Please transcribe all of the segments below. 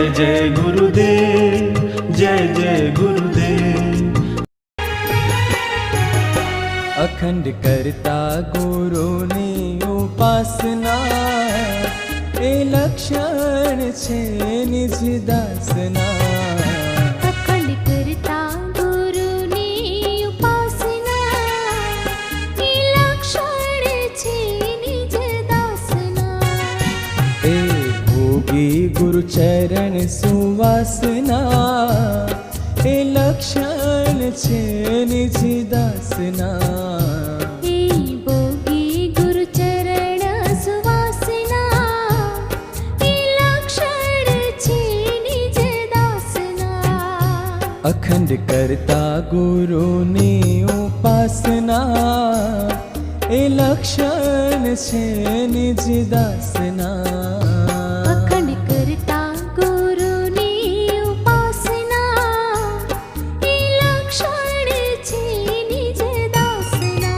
जय गुरुदेव, जय जय गुरुदेव। अखंड करता गुरुनी उपासना, ए लक्षण छे निज दासना। अखंड करता गुरुनी उपासना, ए लक्षण छे निज दासना। ए भोगी गुरु चरण सुवासना, ए लक्षण छे निज दासना। अखंड करता गुरुनी उपासना, ए लक्षण छे निज दासना। अखंड करता गुरुनी उपासना, ए लक्षण छे निज दासना।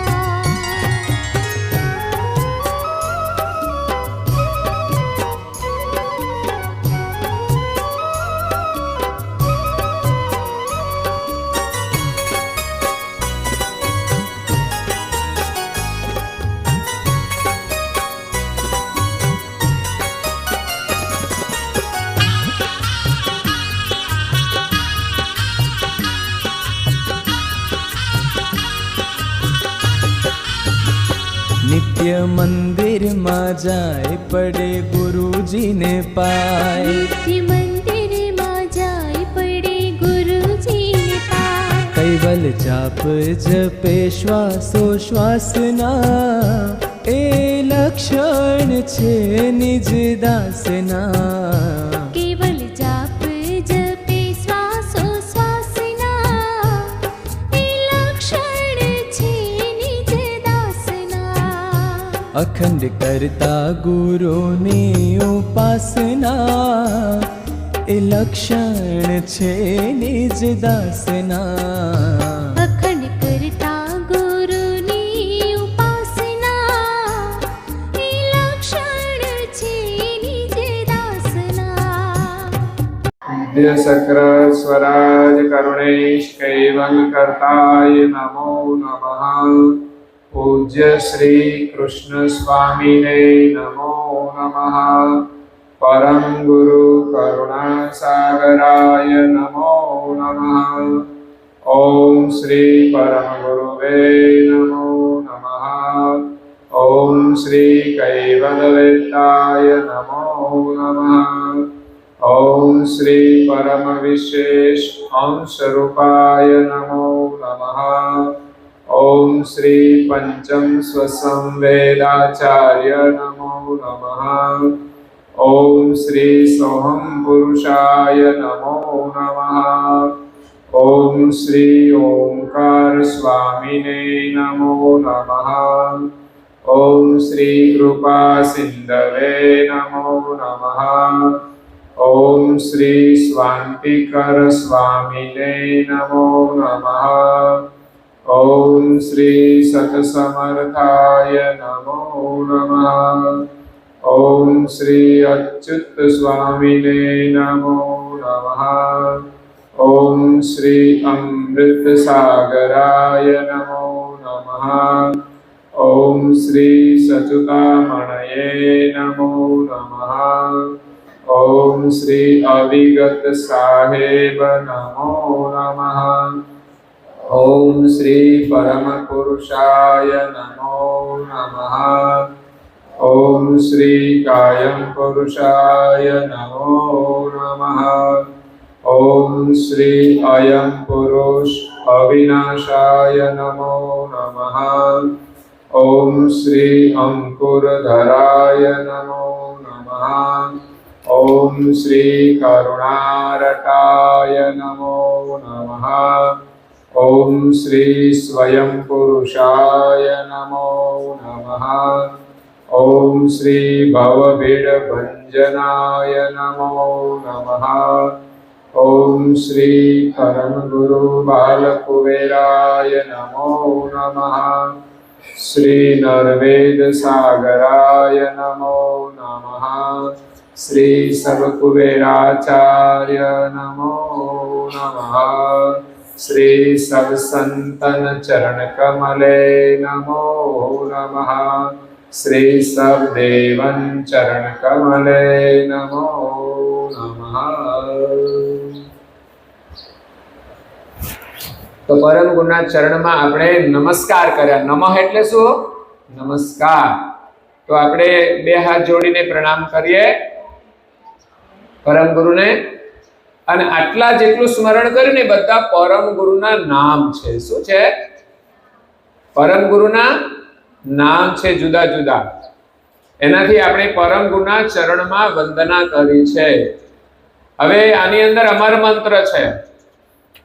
नित्य मंदिर में जाए पड़े गुरुजी ने पाए। नित्य मंदिर में जाए पड़े गुरुजी ने पाए। कैवल जाप जपे श्वासोश्वासना, ए लक्षण छे निज दासना। केवल जाप जपे श्वासोश्वासना, ए लक्षण छे निज दासना। अखंड करता गुरुनी उपासना, ए लक्षण छे निज दासना। अखंड करता गुरुनी उपासना, ए लक्षण छे निज दासना। विद्य शक्र स्वराज करुणेश कैवल्यकर्ताय नमो नमः। पूज्य श्री कृष्ण स्वामिने नमो नमः। परम गुरु करुणा सागराय नमो नमः। ओम श्री परम गुरुवे नमो नमः। ओम श्री कैवल्यवेत्ताय नमो नमः। ओम श्री परम विशेष अंश रूपाय नमो नमः। ओम श्री पंचम स्वसंवेदाचार्य नमो नमः। ओम श्री सोहम पुरुषाय नमो नमः। ओम श्री ओंकार स्वामिने नमो नमः। ओम श्री कृपा सिंधवे नमो नमः। ओम श्री स्वांतिकर स्वामिने नमो नमः। ओम श्री सतसमर्थाय नमो नमः। ओम श्री अच्युत स्वामिने नमो नमः। ओम श्री अमृत सागराय नमो नमः। ओम श्री सच्चिदानंदमणये नमो नमः। ओम श्री अविगत साहेब नमो नमः। ओम श्री परम पुरुषाय नमो नमः। ओम श्री कायम पुरुषाय नमो नमः। ओम श्री अयम पुरुष अविनाशाय नमो नमः। ओम श्री अंकुरधराय नमो नमः। ओम श्री करुणारटाय नमो नमः। ओम श्री स्वयं पुरुषाय नमो नमः। ओम श्री भवभीड भंजनाय नमो नमः। ओम श्री परम गुरु बालकुबेराय नमो नमः। श्री नरवेद सागराय नमो नमः। શ્રી સર્વકુબેરાચાર્ય નમો નમઃ. શ્રી સવસંતન ચરણ કમલે નમો નમઃ. શ્રી સવદેવન ચરણ કમલે નમો નમઃ. તો પરમ ગુરુના ચરણમાં આપણે નમસ્કાર કર્યા. નમઃ એટલે શું? નમસ્કાર. તો આપણે બે હાથ જોડીને પ્રણામ કરીએ પરમ ગુરુને. અને આટલા જેટલું સ્મરણ કર્યું ને બધા પરમ ગુરુના નામ છે. શું છે? પરમ ગુરુના નામ છે જુદા જુદા. એનાથી આપણે પરમ ગુરુના ચરણમાં વંદના કરી છે. હવે આની અંદર અમર મંત્ર છે.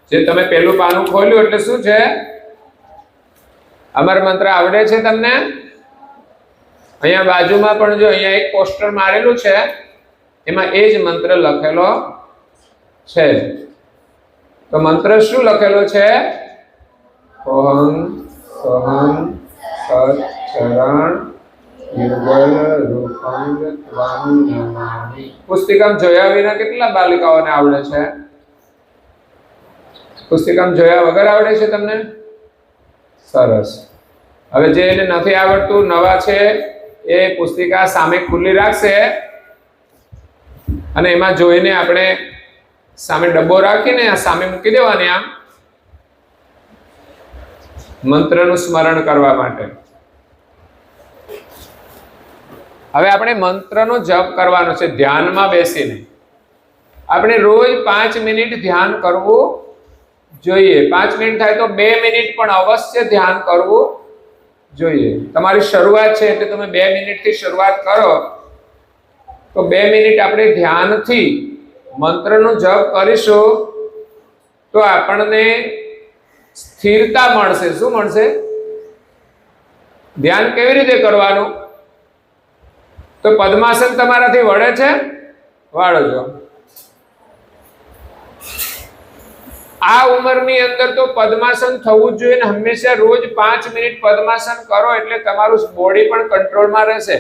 જે તમે પેલું પાનું ખોલ્યું એટલે શું છે? અમર મંત્ર આવડે છે તમને? અહીંયા બાજુમાં પણ જો અહીંયા એક પોસ્ટર મારેલું છે, એમાં એ જ મંત્ર લખેલો છે. તો મંત્ર શું લખેલો છે? ઓહં સોહં સત ચરણ યુગલ રૂપં ત્વં નમામિ. પુસ્તિકામાં જોયા વિના કેટલા બાલિકાઓને આવડે છે? પુસ્તિકામાં જોયા વગર આવડે છે તમને? સરસ. હવે જે એને નથી આવડતું, નવા છે, એ પુસ્તિકા સામે ખુલ્લી રાખશે અને એમાં જોઈને આપણે સામે ડબ્બો રાખીને આ સામે મૂકી દેવાની આમ મંત્રનું સ્મરણ કરવા માટે. હવે આપણે મંત્રનો જપ કરવાનો છે ધ્યાનમાં બેસીને. આપણે રોજ 5 મિનિટ ધ્યાન કરવું જોઈએ. 5 મિનિટ થાય તો 2 મિનિટ પણ અવશ્ય ધ્યાન કરવું જોઈએ. તમારી શરૂઆત છે એટલે તમે 2 મિનિટથી શરૂઆત કરો તો 2 મિનિટ આપણે ધ્યાનથી મંત્રનો જપ કરીશું તો આપણને સ્થિરતા મળશે. શું મળશે? ધ્યાન કેવી રીતે કરવાનું? તો પદ્માસન તમારાથી વળે છે? વાળો. આ ઉંમરની અંદર તો પદ્માસન થવું જોઈએ ને હંમેશા રોજ 5 મિનિટ પદ્માસન કરો એટલે તમારું બોડી પણ કંટ્રોલમાં રહેશે.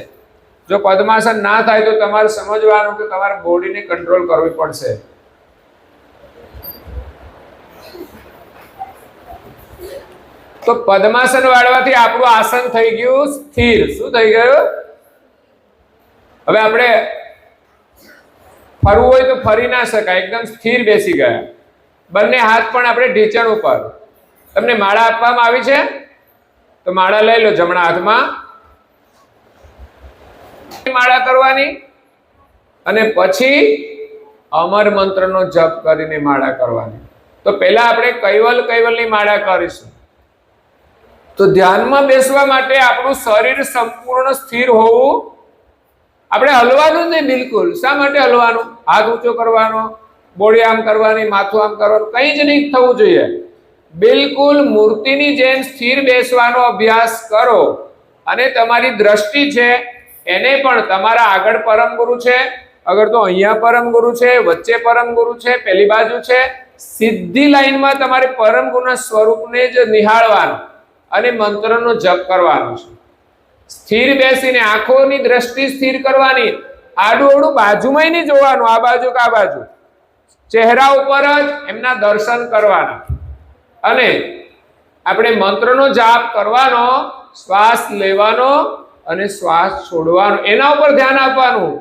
જો પદ્માસન ના થાય તો તમારે સમજવાનું કે તમારે બોડીને કંટ્રોલ કરવી પડશે. તો પદ્માસન વાળવાથી આપણું આસન થઈ ગયું સ્થિર. શું થઈ ગયું? હવે આપણે ફરવું હોય તો ફરી ના શકાય, એકદમ સ્થિર બેસી ગયા. બંને હાથ પણ આપણે ઢીંચણ ઉપર. તમને માળા આપવામાં આવી છે તો માળા લઈ લો જમણા હાથમાં. માળા કરવાની અને પછી અમર મંત્રનો જપ કરીને માળા કરવાની. તો પહેલા આપણે કૈવલની માળા કરીશું. તો ધ્યાનમાં બેસવા માટે આપણું શરીર સંપૂર્ણ સ્થિર હોવું. આપણે હલવાનું જ નહીં બિલકુલ. શા માટે હલવાનું? હાથ ઊંચો કરવાનો, બોડી આમ કરવાની, માથું આમ કરવાનું, કંઈ જ નહીં થવું જોઈએ. બિલકુલ મૂર્તિની જેમ સ્થિર બેસવાનો અભ્યાસ કરો. અને તમારી દ્રષ્ટિ છે એને પણ તમારા આગળ પરમ ગુરુ છે, અગર તો અહીંયા પરમ ગુરુ છે, વચ્ચે પરમ ગુરુ છે, પેલી બાજુ છે, સીધી લાઈનમાં તમારે પરમ ગુરુના સ્વરૂપને જ નિહાળવાનું અને મંત્રનો જપ કરવાનો છે. સ્થિર બેસીને આંખોની દ્રષ્ટિ સ્થિર કરવાની. આડું અવડું બાજુમાં નહીં જોવાનું, આ બાજુ કે આ બાજુ. ચહેરા ઉપર જ એમના દર્શન કરવાના. અને આપણે મંત્રનો જાપ કરવાનો, શ્વાસ લેવાનો અને શ્વાસ છોડવાનો, એના ઉપર ધ્યાન આપવાનું.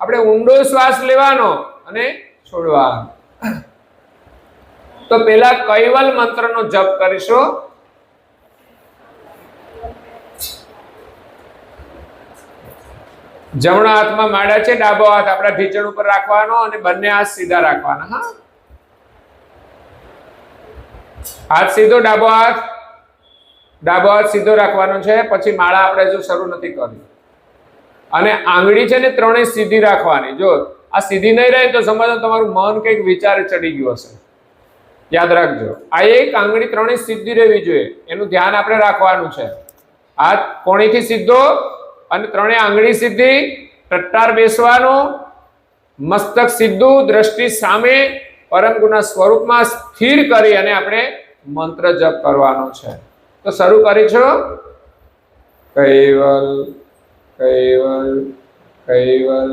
આપણે ઊંડો શ્વાસ લેવાનો અને છોડવાનો. તો પેલા કૈવલ મંત્રનો જપ કરીશું. જમણા હાથમાં માળા છે, ડાબો હાથ આપણા ઢીંચણ ઉપર રાખવાનો અને બંને હાથ સીધા રાખવાના. હા, હાથ સીધો, ડાબો હાથ સીધો રાખવાનો છે. પછી માળા આપણે હજુ શરૂ નથી કરી. અને આંગળી છે ને ત્રણેય સીધી રાખવાની. જો આ સીધી નહીં રહે તો સમજો તમારું મન કંઈક વિચાર ચડી ગયું હશે. યાદ રાખજો, આ એક આંગળી ત્રણેય સીધી રહેવી જોઈએ. એનું ધ્યાન આપણે રાખવાનું છે. હાથ કોણીથી સીધો અને ત્રણેય આંગળી સીધી, ટટ્ટાર બેસવાનું, મસ્તક સીધું, દ્રષ્ટિ સામે પરમ ગુરુના સ્વરૂપમાં સ્થિર કરી અને આપણે મંત્ર જપ કરવાનો છે. તો શરૂ કરીશું. કૈવલ કૈવલ કૈવલ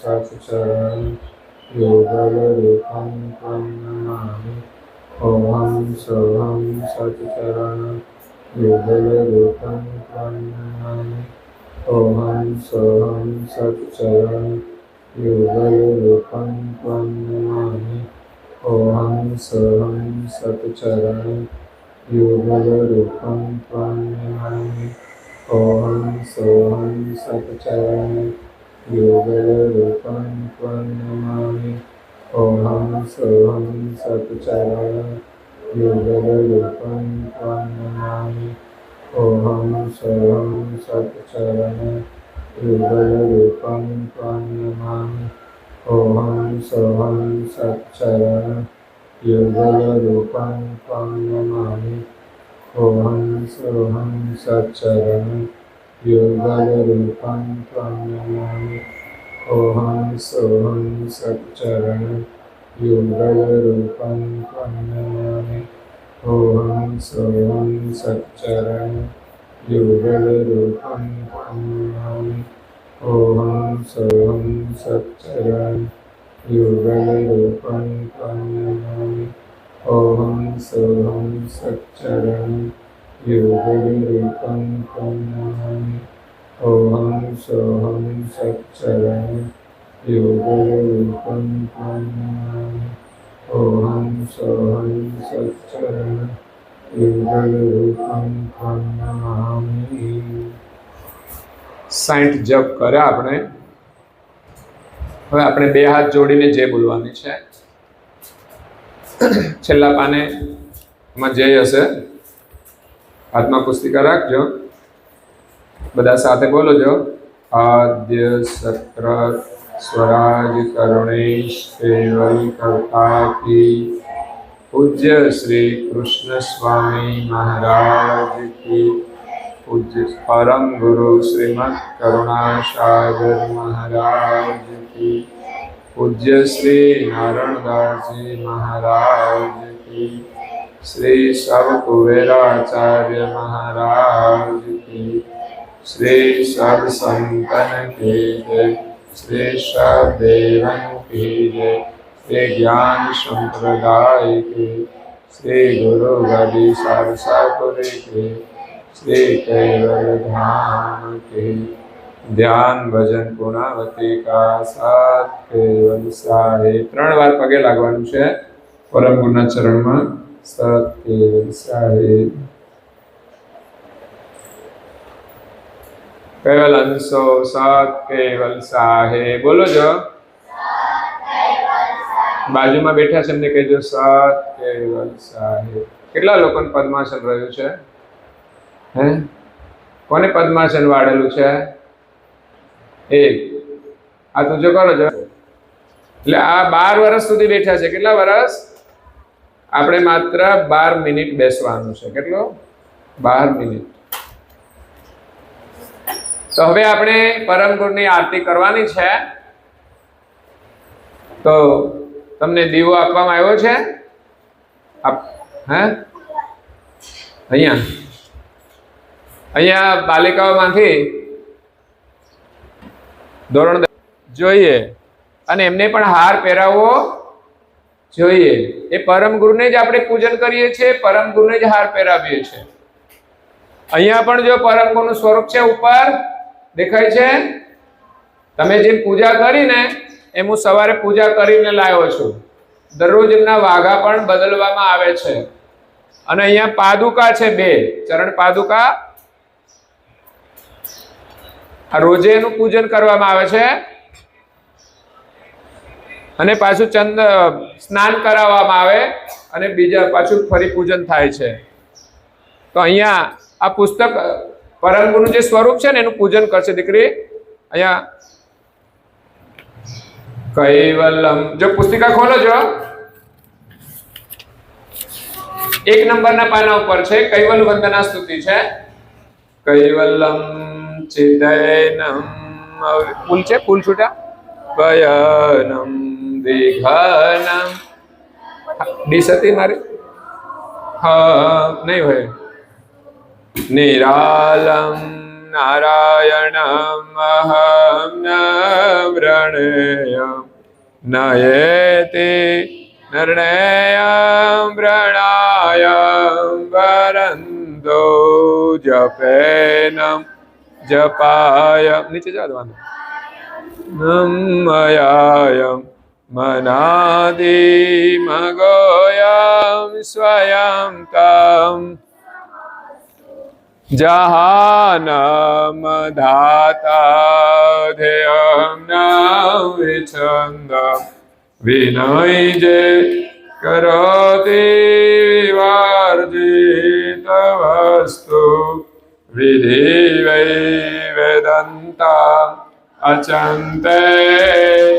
सच्चरणं योगरूपं त्वं नमामि। ॐ सोऽहं सच्चरणं योगरूपं त्वं नमामि। ॐ सोऽहं सच्चरणं योगरूपं त्वं नमामि। ॐ सोऽहं सच्चरणं योगरूपं त्वं नमामि। ॐ सोऽहं सच्चरणं योगरूपं त्वं नमामि। ॐ सोऽहं सच्चरणं योगरूपं त्वं नमामि। ॐ सोऽहं सच्चरणं योगरूपं त्वं नमामि। ॐ सोऽहं सच्चरणं योगरूपं त्वं नमामि। ॐ सोऽहं सच्चरणं योगरूपं त्वं नमामि। ॐ सोऽहं सच्चरणं योगरूपं त्वं नमामि। ॐ सोऽहं सच्चरणं योगरूपं त्वं नमामि। ॐ सोऽहं सच्चरणं योगरूपं त्वं नमामि। ॐ सोऽहं सच्चरणं योगरूपं त्वं नमामि। ॐ सोऽहं सच्चरणं योगरूपं त्वं नमामि। ॐ सोऽहं सच्चरणं योगरूपं त्वं नमामि। 60 જપ કર્યા આપણે। હવે આપણે બે હાથ જોડીને જે બોલવાની છે। છેલ્લા પાને માં જય હશે, હાથમાં પુસ્તિકા રાખજો, બધા સાથે બોલો જો। આદ્ય સત્ર स्वराज करुणेश केवल कर्ता की पूज्य श्री कृष्ण स्वामी महाराज की पूज्य परम गुरु श्रीमद् करुणा सागर महाराज की पूज्य श्री नारायणदास जी महाराज की श्री सब कुबेराचार्य महाराज की श्री सब संतन के जय, श्री सदेवन की जय, श्री ज्ञान संप्रदाय के, श्री गुरु गदी सरसापुरी के, श्री केवल धाम के, ध्यान भजन पूर्णावती का साथ केवल साहे। 3 વાર પગે લાગવાનું છે પરમ ગુરુના ચરણમાં। સત કેવલ સાહે। केवल अंशो सत केवल साहे। बोलो जो बाजू में बैठा छे एमने कहेजो सत केवल साहे। કેટલા લોકોને પદ્માસન રહ્યું છે? હે, કોને પદ્માસન વાળેલું છે? એક। આ તો જો કરો જો, એટલે આ 12 વર્ષ સુધી બેઠા છે। કેટલા વર્ષ? આપણે માત્ર 12 મિનિટ બેસવાનું છે। કેટલો? 12 મિનિટ। તો હવે આપણે પરમ ગુરુની આરતી કરવાની છે। તો તમને દીવો આપવામાં આવ્યો છે? હે, અહીંયા બાલિકાઓમાંથી ધોરણ જોઈએ અને એમને પણ હાર પહેરાવવો જોઈએ। એ પરમ ગુરુને જ આપણે પૂજન કરીએ છીએ, પરમ ગુરુને જ હાર પહેરાવીએ છીએ। અહીંયા પણ જો પરમ ગુરુનું સ્વરૂપ છે ઉપર દેખાય છે। તમે જે પૂજા કરીને એમ હું સવારે પૂજા કરીને લાવ્યો છું। દરરોજ એમના વાઘા પણ બદલવામાં આવે છે। અને અહીંયા પાદુકા છે 2 ચરણ પાદુકા। આ રોજે એનું પૂજન કરવામાં આવે છે અને પાછું સ્નાન કરાવવામાં આવે અને બીજા પાછું ફરી પૂજન થાય છે। તો અહીંયા આ પુસ્તક પરમ ગુરુનું જે સ્વરૂપ છે ને એનું પૂજન કરશે દીકરી। અહીંયા કૈવલમ, જો પુસ્તિકા ખોલો જો, 1 નંબરના પાના ઉપર છે કૈવલ વંદના સ્તુતિ છે। કૈવલમ ચિદૈનમ, ફૂલ છે, ફૂલ છૂટા, ગયનમ વિઘનમ, ડીસતી મારી હા નહીં હોય, નિરાલમ નારાયણમ અહમ ન વ્રણેયમ નયેતિ નિર્ણયમ વ્રણાયમ વરંદો જપેનમ જપાય નીચે જવાનું નમયાયમ મનાદિ મગોયમ સ્વયં તમ જહાનમ ધાતા ધેયમ ન વિછંદમ વિનયજે કરોતિ વિવર્જિત વસ્તુ વિધિ વૈ વેદંતા અચંતે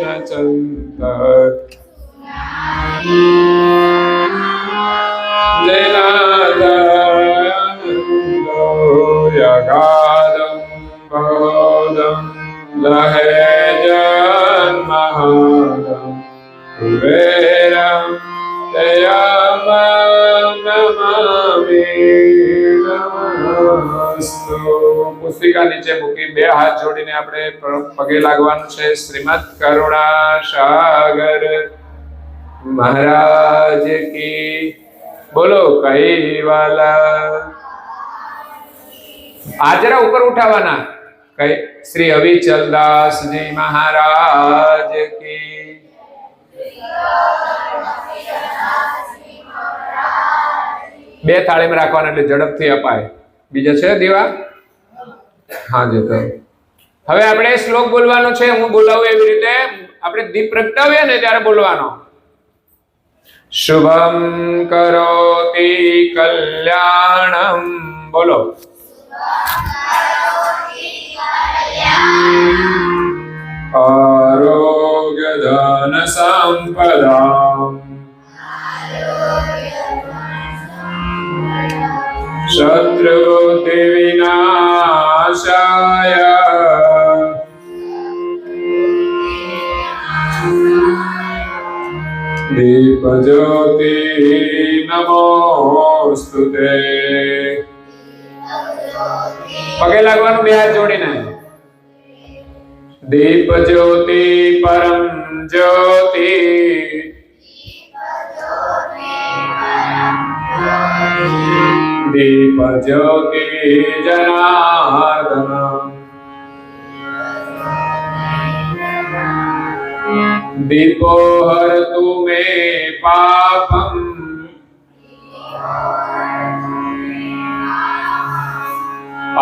નચંત જયનાદયનંદો યગાદમ ભગોદમ લહે જન્મહાદમ કુબેરમ તયમ નમામિ નમસ્તુ. પુસ્તિકા નીચે મૂકી બે હાથ જોડીને આપણે પગે લાગવાનું છે. શ્રીમદ કરુણા સાગર મહારાજ કી બોલો. કૈવાલા આજરા ઉપર ઉઠાવાના. કઈ શ્રી અવિચલદાસજી મહારાજ કી. બે થાળીમાં રાખવાના એટલે ઝડપથી અપાય. બીજા છે દીવા? હા જી. તો હવે આપણે શ્લોક બોલવાનો છે. હું બોલાવું એવી રીતે આપણે દીપ પ્રગટાવીએ ને ત્યારે બોલવાનો. શુભમ કરોતિ કલ્યાણમ બોલો. આરોગ્ય ધન સંપદામ શત્રુબુદ્ધિ વિનાશાય દીપ જ્યોતિ નમોસ્તુતે. પગે લાગવાનું બે હાથ જોડીને. દીપ જ્યોતિ પરમ જ્યોતિ દીપ જ્યોતિ જનાર્દન દીપો હરતુ મે પાપમ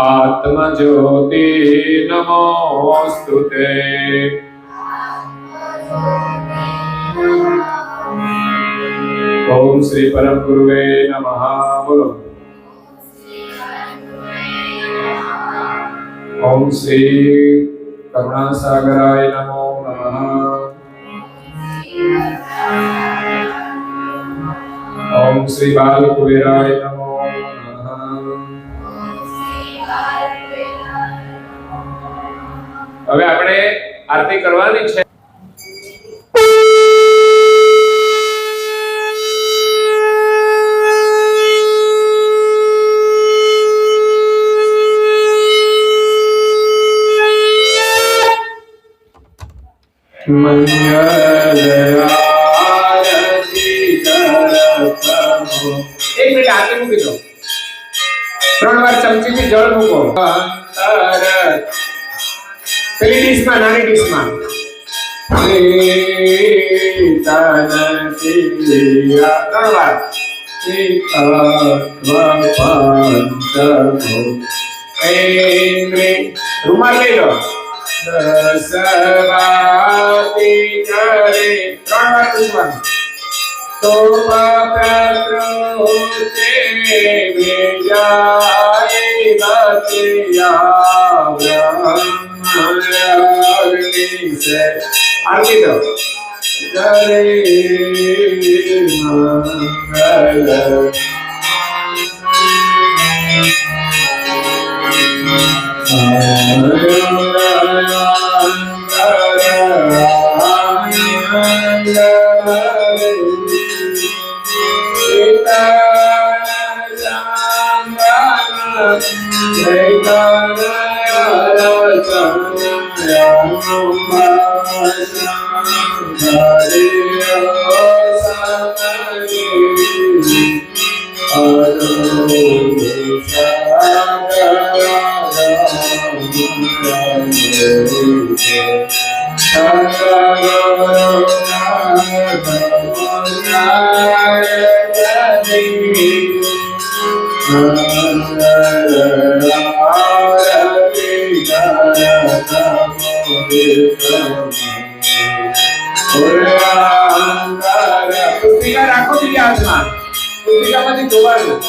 આત્મજ્યોતિ નમોસ્તુતે. ઓમ શ્રી પરમ ગુરુવે નમઃ બોલો. ઓમ શ્રી કરુણા સાગરાય નમો નમઃ. ઓમ શ્રી બાલ કુબેરાય નમો નમઃ. હવે આપણે આરતી કરવાની છે. એક મિનિટ આરતી મૂકી દો. 3 વાર ચમચીથી જળ મૂકો. પેલી ડીશમાં, નાની ડીશમાં. 3 વાર. રૂમાલ લઈ લો. દસવાતી કરે 3 વાર પૂછવાનું. તો પ્રકૃતિ વિજય ગતિયા બ્રહ્મણ્યગ્નિ સે. આરતી દો. કરે મંગલ પુસ્તિકા રાખો બીજી હાથમાં પુસ્તિકામાંથી જોવાનું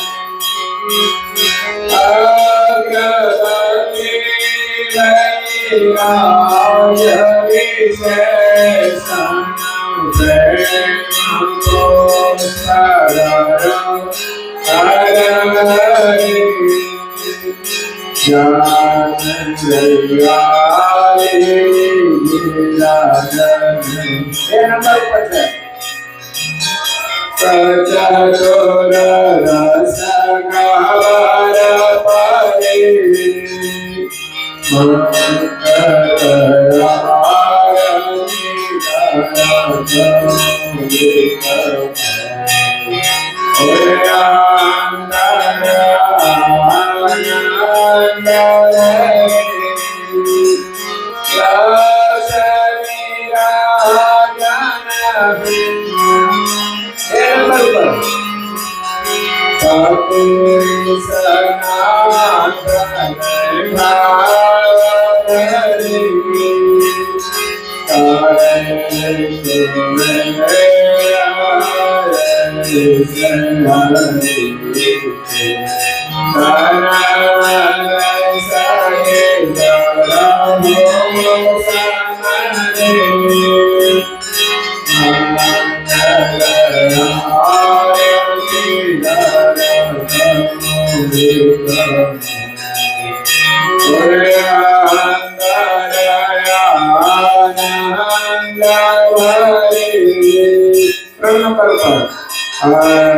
Hare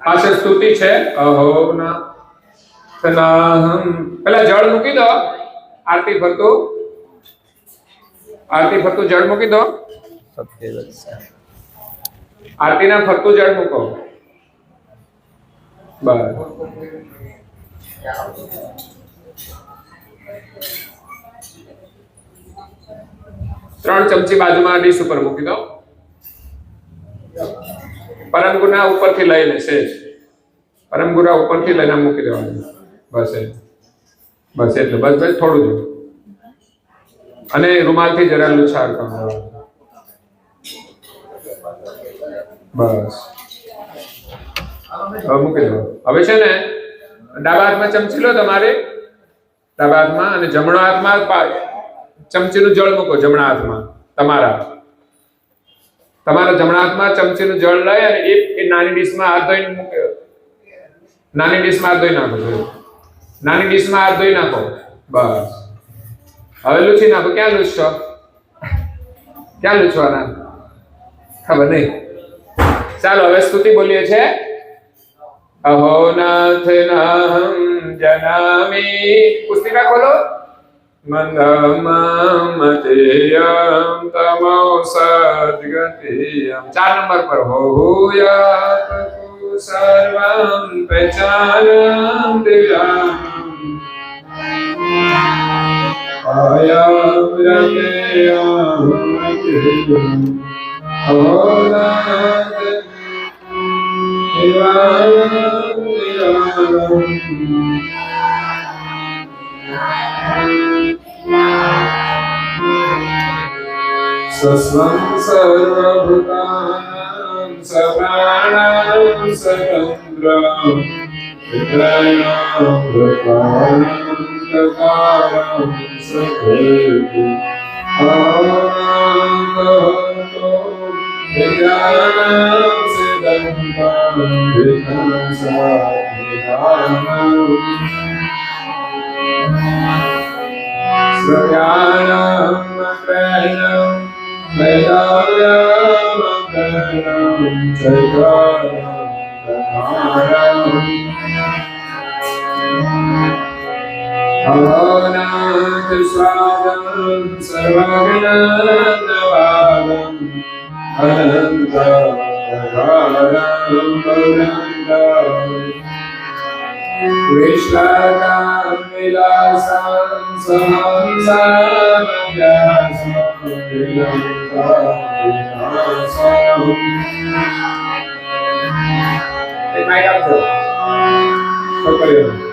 પાસે સ્તુતિ છે અહો ના પેલા જળ મૂકી દો આરતી ફરતું જળ મૂકી દો આરતી ના ફરતું જળ મૂકો બસ 3 ચમચી બાજુમાં ડીશ ઉપર મૂકી દો પરમગુના ઉપરથી લઈ લેશે પરમગુરા ઉપરથી લઈને મૂકી દેવાનું બસ એટલે બસ થોડું જ અને રૂમાલથી જરા લૂછાર કરો બસ હવે મૂકી દો હવે છે ને ડાબા હાથમાં ચમચી લો તમારે ડાબા હાથમાં અને જમણા હાથમાં ચમચીનું જળ મૂકો જમણા હાથમાં તમારા જમણા હાથમાં ચમચીનું જળ લઈ અને એ નાની ડીશમાં હાથ ધોઈને મૂકે નાની ડીશમાં હાથ ધોઈ નાખો નાની ડીશમાં હાથ ધોઈ નાખો બસ હવે લૂછી નાખો ક્યાં લૂછશો ક્યાં લૂછવાના ખબર નહીં ચાલો હવે સ્તુતિ બોલીએ છે અહો નાથ નાહમ જનામી પુસ્તિકા ખોલો મંદમમતેયમ તમો સદ્ગતિયમ 4 નંબર પર હોયાત સર્વં પચાનં દિલામ આયમ રમેયમ અહોનાથ દેવાયમ સસ્વં સર્વભૂતાનાં સપ્રાણાં સતંત્રં વિદ્રયં ભૃતાં કકારં સખેતુ અનાગતો વિદ્યાનાં સિદ્ધંતાં વિઘ્નસાધિકારં શ્રયાણાં મકરણં વેદાવ્યાં મકરણં ચૈત્રાણાં કથાણાં અહોનાથ સ્વાદં સર્વજ્ઞાનવાદં અનંતકારં ગૌરંગં વિશ્વાકાં વિલાસં સહંસાં વ્યાસં વિલંકાં વિનાશં એક માઇક આપજો છોકરીઓ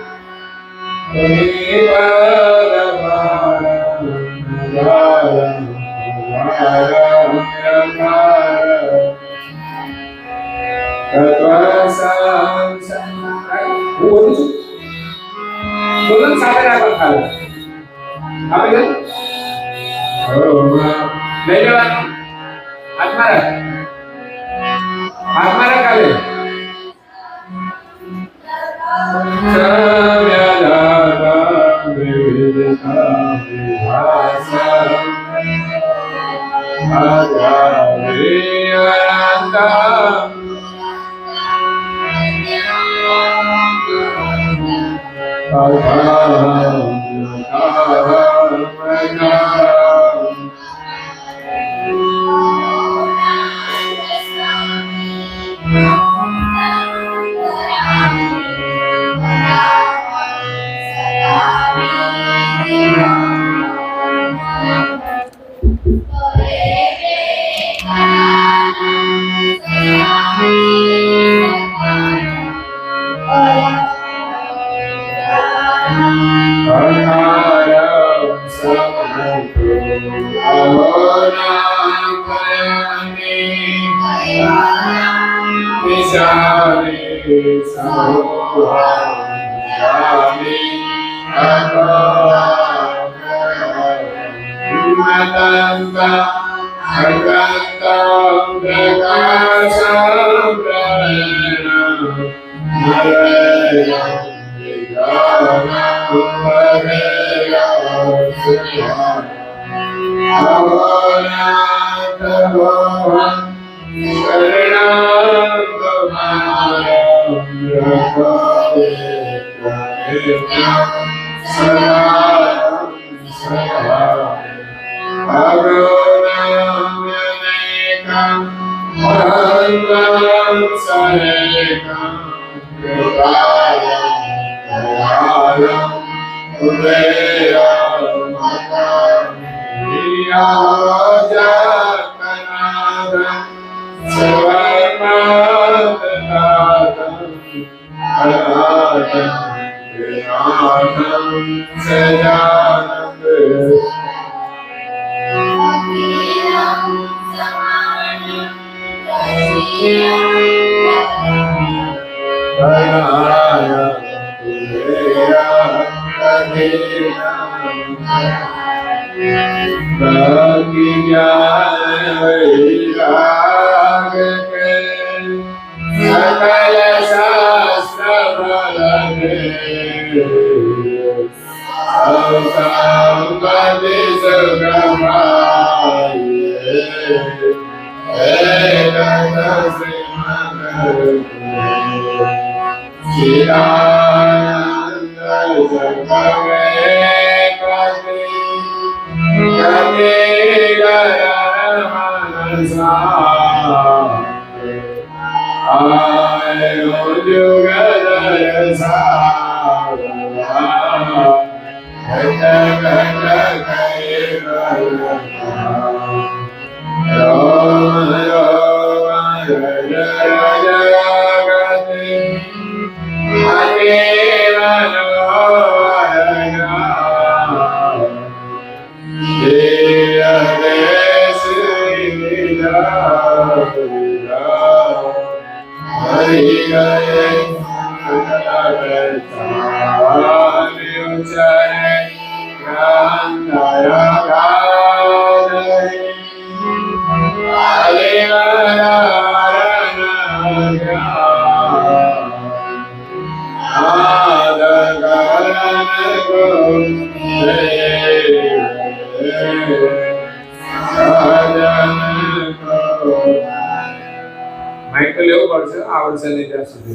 માઇક તો લેવું પડશે આવડશે નહીં ત્યાં સુધી.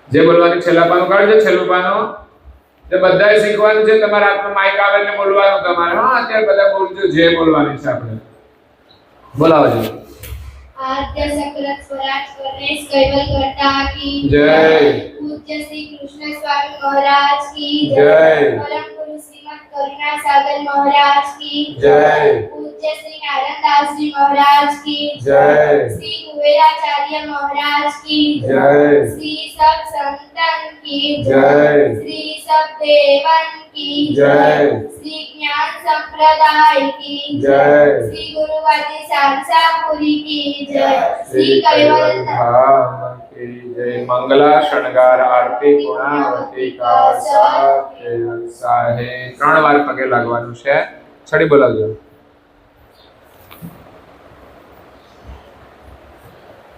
જે બોલવાની છેલ્લા પાનું કાઢજો, છેલ્લું પાનું જે બધાય શીખવાનું છે. તમારા હાથમાં માઇક આવે એટલે બોલવાનું તમારે. હા, અત્યારે બધા બોલજો જે બોલવાની છે આપણે. બોલાવજો. आद्य सकल स्वराज गणेश कैवल करता की जय। पूज्य श्री कृष्ण स्वामी महाराज की जय। परम गुरु श्रीमद करुणा सागर महाराज की जय। पूज्य श्री नारायण दास जी महाराज की जय। श्री कुबेराचार्य महाराज की जय। श्री सब संतन की जय। श्री सब देवन की जय। श्री ज्ञान संप्रदाय की जय। श्री गुरुवादी सारसापुरी की जय। श्री श्री कैवल कैवल धाम की जय। मंगला शृंगार आरती पूर्णावती का साहे 3 વાર પગે લાગવાનું છે. છડી બોલાવજો.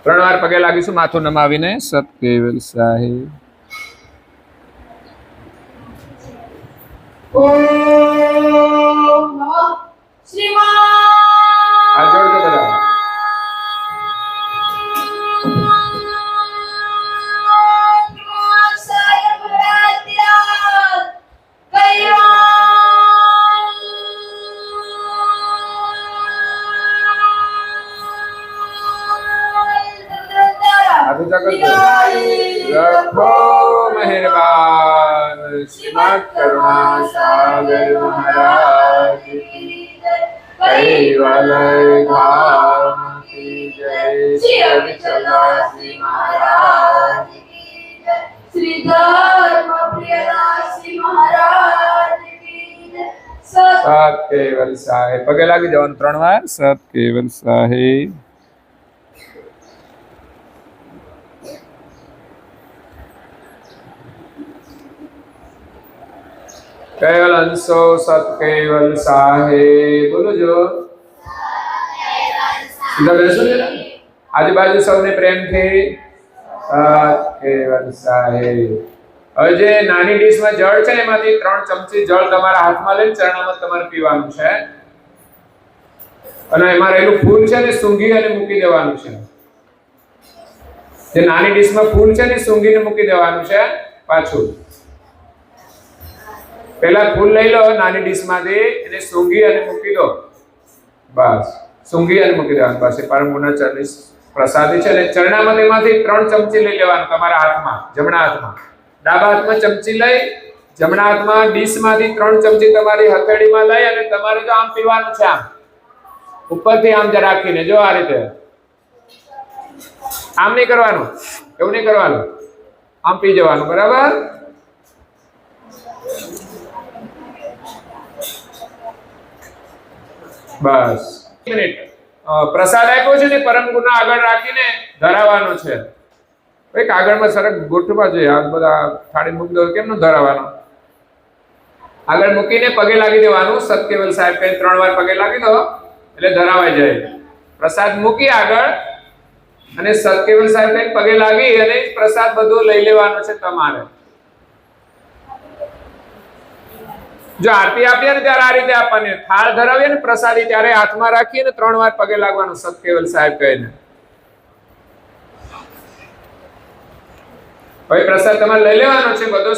3 વાર પગે લાગીશું માથું નમાવીને. સત કેવલ સાહે. ओम नमः श्रीमान આ જોડજો બધા. रखो मेहरबान श्रीमद करुणा सागर महाराज की कैवल धाम की जय। श्री अविचलासी महाराज की जय। श्री धर्म प्रियदासी महाराज की जय। सत केवल साहे. पगे लागी जवान 3 વાર. सत केवल साहे. કેવલ અંશો સત કેવલ સાહેબ બોલો જો સીધા બેસો ને આજુબાજુ સૌને પ્રેમથી સત કેવલ સાહેબ. હવે જે નાની ડીશમાં જળ છે એમાંથી 3 ચમચી જળ તમારા હાથમાં લઈને ચરણામાં તમારે પીવાનું છે અને એમાં રહેલું ફૂલ છે ને સૂંઘી અને મૂકી દેવાનું છે. જે નાની ડીશમાં ફૂલ છે ને સૂંઘીને મૂકી દેવાનું છે. પાછું પહેલા ફૂલ લઈ લો નાની ડીશમાંથી એને સૂંઘી અને મૂકી દો. બસ સૂંઘી અને મૂકી દેવાનું. બસ એ પરમ ગુના ચરણી પ્રસાદી છે ને ચરણામાં એમાંથી 3 ચમચી લઈ લેવાનું તમારા હાથમાં જમણા હાથમાં. ડાબા હાથમાં ચમચી લઈ જમણા હાથમાં ડીશમાંથી 3 ચમચી તમારી હથેળીમાં લઈ અને તમારે જો આમ પીવાનું છે આમ ઉપરથી આમ જ રાખીને જો આ રીતે આમ નહીં કરવાનું એવું નહીં કરવાનું આમ પી જવાનું બરાબર. બસ 1 મિનિટ પ્રસાદ આપ્યો છે ને પરમ ગુના આગળ રાખીને ધરાવવાનો છે. ભાઈ કાગળમાં સરસ ગોઠવા જોઈએ. આ બધા થાળી મૂકી દો કેમ ન ધરાવવાનો. આગળ મૂકીને પગે લાગી દેવાનું. સત્કેવલ સાહેબ કઈ 3 વાર પગે લાગી દો એટલે ધરાવાઈ જાય. પ્રસાદ મૂકી આગળ અને સત્કેવલ સાહેબ કઈ પગે લાગી અને પ્રસાદ બધો લઈ લેવાનો છે તમારે. જો આરતી આપીએ ને ત્યારે આ રીતે આપવાની. થાળ ધરાવીએ ને પ્રસાદી ત્યારે હાથમાં રાખીએ ને 3 વાર પગે લાગવાનું સત્કેવલ સાહેબ કહીને. હવે પ્રસાદ તમારે લઈ લેવાનો છે બધો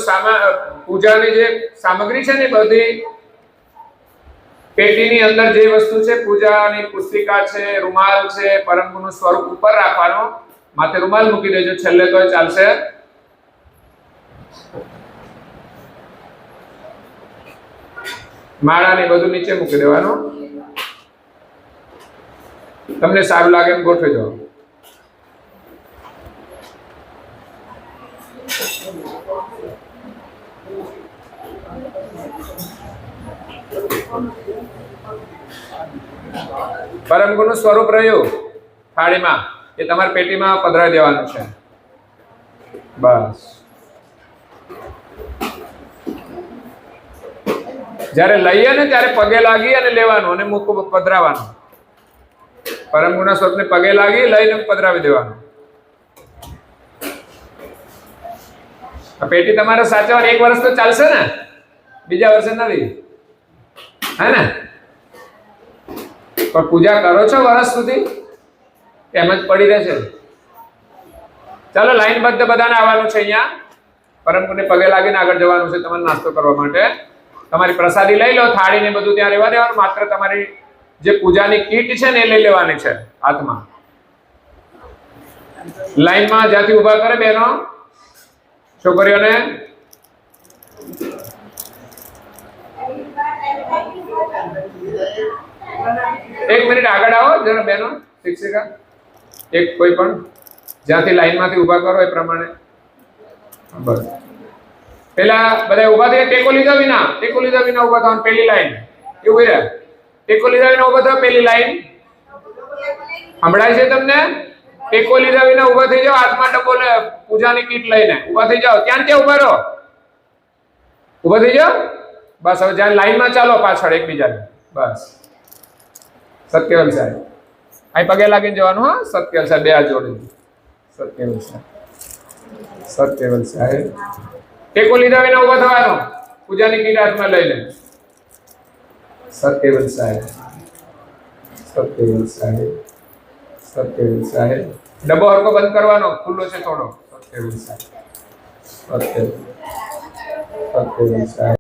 પૂજાની જે સામગ્રી છે ને બધી પેટીની અંદર જે વસ્તુ છે પૂજાની પુસ્તિકા છે રૂમાલ છે પરમ ગુનું સ્વરૂપ ઉપર રાખવાનો. માથે રૂમાલ મૂકી દેજો છેલ્લે તો ચાલશે. માળા ને બધું નીચે મૂકી દેવાનું. તમને સારું લાગે એમ ગોઠવી દો. પરમ ગુનું સ્વરૂપ રહ્યું થાળીમાં એ તમારી પેટીમાં પધરાવી દેવાનું છે. બસ જ્યારે લઈએ ને ત્યારે પગે લાગી અને લેવાનું અને મુખ પધરાવવાનું. પરમ ગુના સ્વરૂપને પગે લાગી લઈને પધરાવી દેવાનું. આ પેટી તમારે સાચવવાની 1 વર્ષ તો ચાલશે ને, બીજા વર્ષે નથી હે ને. પણ પૂજા કરો છો વર્ષ સુધી એમ જ પડી રહેશે. ચાલો લાઈનબદ્ધ બધાને આવવાનું છે. અહીંયા પરમ ગુને પગે લાગીને આગળ જવાનું છે તમારે નાસ્તો કરવા માટે. તમારી પ્રસાદી લઈ લો. થાળી ને બધું ત્યાં રહેવા દેવાનું. માત્ર તમારી જે પૂજાની કીટ છે ને એ લઈ લેવાની છે હાથમાં. લાઈનમાં જ્યાંથી ઊભા કરે બહેનો છોકરીઓને એક મિનિટ આગળ આવો જરા બહેનો શિક્ષિકા. એક કોઈ પણ જ્યાંથી લાઈનમાંથી ઊભા કરો એ પ્રમાણે. બસ પેલા બધા ઊભા થઈને ટેકો લીધા વિના ઊભા થવાનું. પેલી લાઈન એવું રહે. ટેકો લીધા વિના ઊભા થાવ. પેલી લાઈન સંભળાય છે તમને? ટેકો લીધા વિના ઊભા થઈ જાઓ. હાથમાં ડબ્બો પૂજાની કીટ લઈને ઊભા થઈ જાઓ. ત્યાં ઊભા રહો. ઊભા થઈ જાઓ. બસ હવે જ્યાં લાઈનમાં ચાલો પાછળ એકબીજાને. બસ સત્કેવલ સાહેબ અહીં પગે લાગીને જવાનું. હા સત્કેવલ સાહેબ બે હાથ જોડી. સત્કેવલ સાહેબ સત્કેવલ સાહેબ ટેકો લીધા વિના ઊભા થવાનો. પૂજાની કીટ હાથમાં લઈને. સત્કેવલ સાહેબ સત્કેવલ સાહેબ સત્કેવલ સાહેબ. ડબ્બો હરકો બંધ કરવાનો. ખુલ્લો છે થોડો. સત્કેવલ સાહેબ સત્કેવલ સાહેબ.